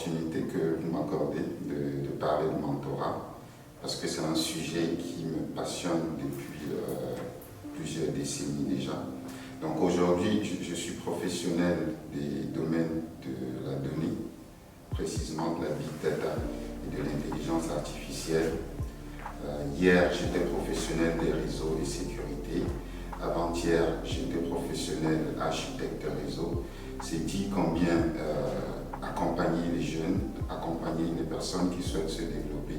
l'opportunité que vous m'accordez de parler de mentorat parce que c'est un sujet qui me passionne depuis plusieurs décennies déjà. Donc aujourd'hui, je suis professionnel des domaines de la donnée, précisément de la big data et de l'intelligence artificielle. Hier, j'étais professionnel des réseaux et sécurité. Avant-hier, j'étais professionnel architecte de réseau. C'est dit combien accompagner les jeunes, accompagner les personnes qui souhaitent se développer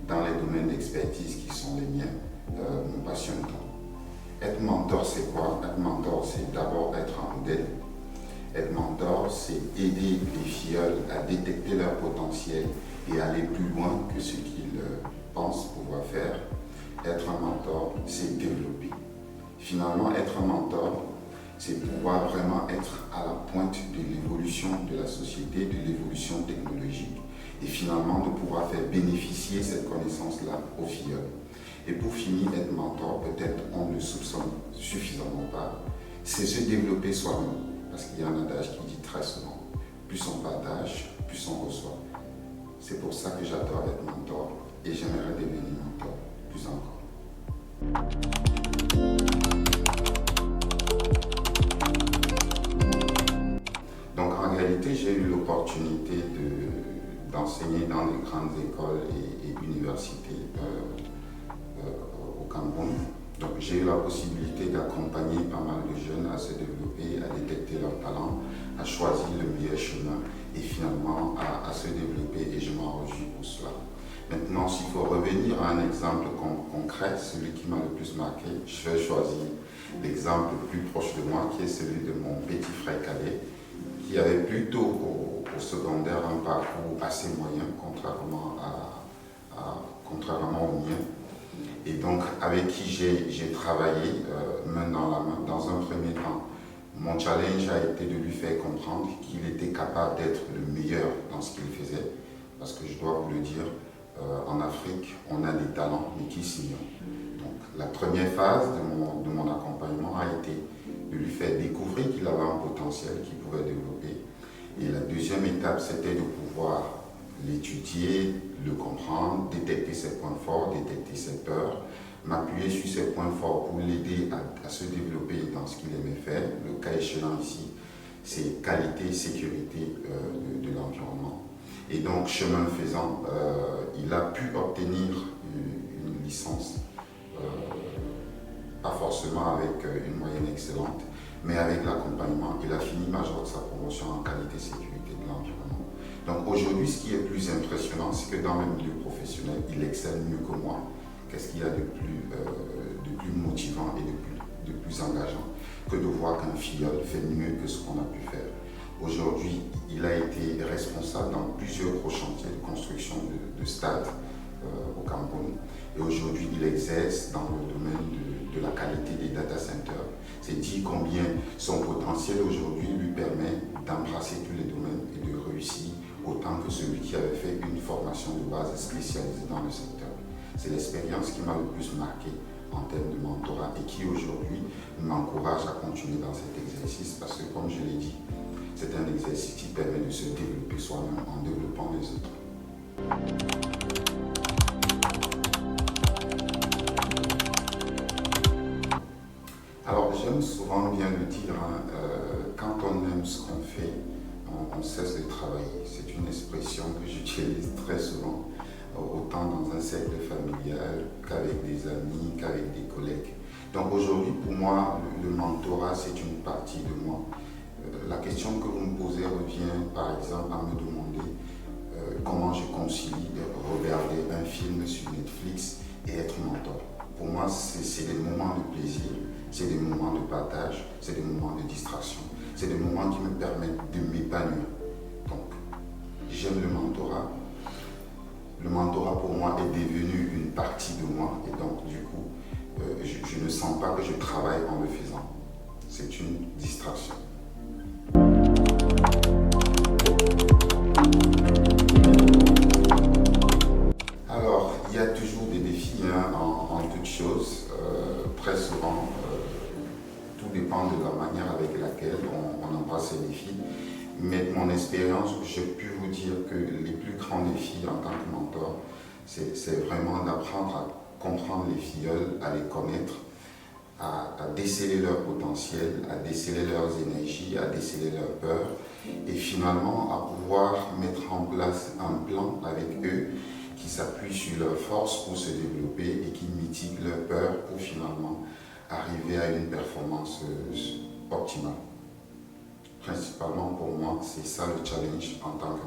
dans les domaines d'expertise qui sont les miens, me passionne tant. Être mentor, c'est quoi? Être mentor, c'est d'abord être un modèle. Être mentor, c'est aider les filleuls à détecter leur potentiel et aller plus loin que ce qu'ils pensent pouvoir faire. Être un mentor, c'est développer. Finalement, être un mentor, c'est pouvoir vraiment être à la pointe de l'évolution de la société, de l'évolution technologique et finalement de pouvoir faire bénéficier cette connaissance-là aux filleuls. Et pour finir, être mentor, peut-être on ne le soupçonne suffisamment pas, c'est se développer soi-même. Parce qu'il y a un adage qui dit très souvent, plus on partage, plus on reçoit. C'est pour ça que j'adore être mentor et j'aimerais devenir mentor plus encore. Donc en réalité, j'ai eu l'opportunité d'enseigner dans les grandes écoles et universités au Cameroun. Donc j'ai eu la possibilité d'accompagner pas mal de jeunes à se développer, à détecter leurs talents, à choisir le meilleur chemin et finalement à se développer et je m'en réjouis pour cela. Maintenant, s'il faut revenir à un exemple concret, celui qui m'a le plus marqué, je vais choisir l'exemple le plus proche de moi qui est celui de mon petit frère cadet qui avait plutôt au secondaire un parcours assez moyen contrairement au mien. Et donc, avec qui j'ai travaillé main dans la main, dans un premier temps, mon challenge a été de lui faire comprendre qu'il était capable d'être le meilleur dans ce qu'il faisait. Parce que je dois vous le dire, en Afrique, on a des talents, mais qui s'ignorent. Donc, la première phase de mon accompagnement a été de lui faire découvrir qu'il avait un potentiel qu'il pouvait développer. Et la deuxième étape, c'était de pouvoir l'étudier, le comprendre, détecter ses points forts, détecter ses peurs, m'appuyer sur ses points forts pour l'aider à se développer dans ce qu'il aimait faire. Le cas échéant ici, c'est qualité et sécurité de l'environnement. Et donc, chemin faisant, il a pu obtenir une licence, pas forcément avec une moyenne excellente, mais avec l'accompagnement, il a fini major de sa promotion en qualité et sécurité de l'environnement. Donc aujourd'hui, ce qui est plus impressionnant, c'est que dans le milieu professionnel, il excelle mieux que moi. Qu'est-ce qu'il y a de plus motivant et de plus engageant que de voir qu'un filleul fait mieux que ce qu'on a pu faire. Aujourd'hui, il a été responsable dans plusieurs gros chantiers de construction de stades au Cameroun. Et aujourd'hui, il exerce dans le domaine de la qualité des data centers. C'est dit combien son potentiel aujourd'hui lui permet d'embrasser tous les domaines et de réussir autant que celui qui avait fait une formation de base spécialisée dans le secteur. C'est l'expérience qui m'a le plus marqué en termes de mentorat et qui aujourd'hui m'encourage à continuer dans cet exercice parce que, comme je l'ai dit, c'est un exercice qui permet de se développer soi-même en développant les autres. Alors, j'aime souvent bien le dire, quand on aime ce qu'on fait, on cesse de travailler. C'est une expression que j'utilise très souvent, autant dans un cercle familial qu'avec des amis, qu'avec des collègues. Donc aujourd'hui, pour moi, le mentorat, c'est une partie de moi. La question que vous me posez revient, par exemple, à me demander comment je concilie regarder un film sur Netflix et être mentor. Pour moi, c'est des moments de plaisir, c'est des moments de partage, c'est des moments de distraction, c'est des moments qui me permettent de m'épanouir. Donc, j'aime le mentorat. Le mentorat, pour moi, est devenu une partie de moi et donc, du coup, je ne sens pas que je travaille en le faisant. C'est une distraction. Alors, il y a toujours des défis en toute chose. Très souvent, tout dépend de la manière avec laquelle on embrasse ces défis. mais de mon expérience, je peux vous dire que les plus grands défis en tant que mentor, c'est vraiment d'apprendre à comprendre les filleuls, à les connaître, à déceler leur potentiel, à déceler leurs énergies, à déceler leurs peurs, et finalement à pouvoir mettre en place un plan avec eux qui s'appuie sur leurs forces pour se développer et qui mitigue leurs peurs pour finalement arriver à une performance optimale. Principalement pour moi, c'est ça le challenge en tant que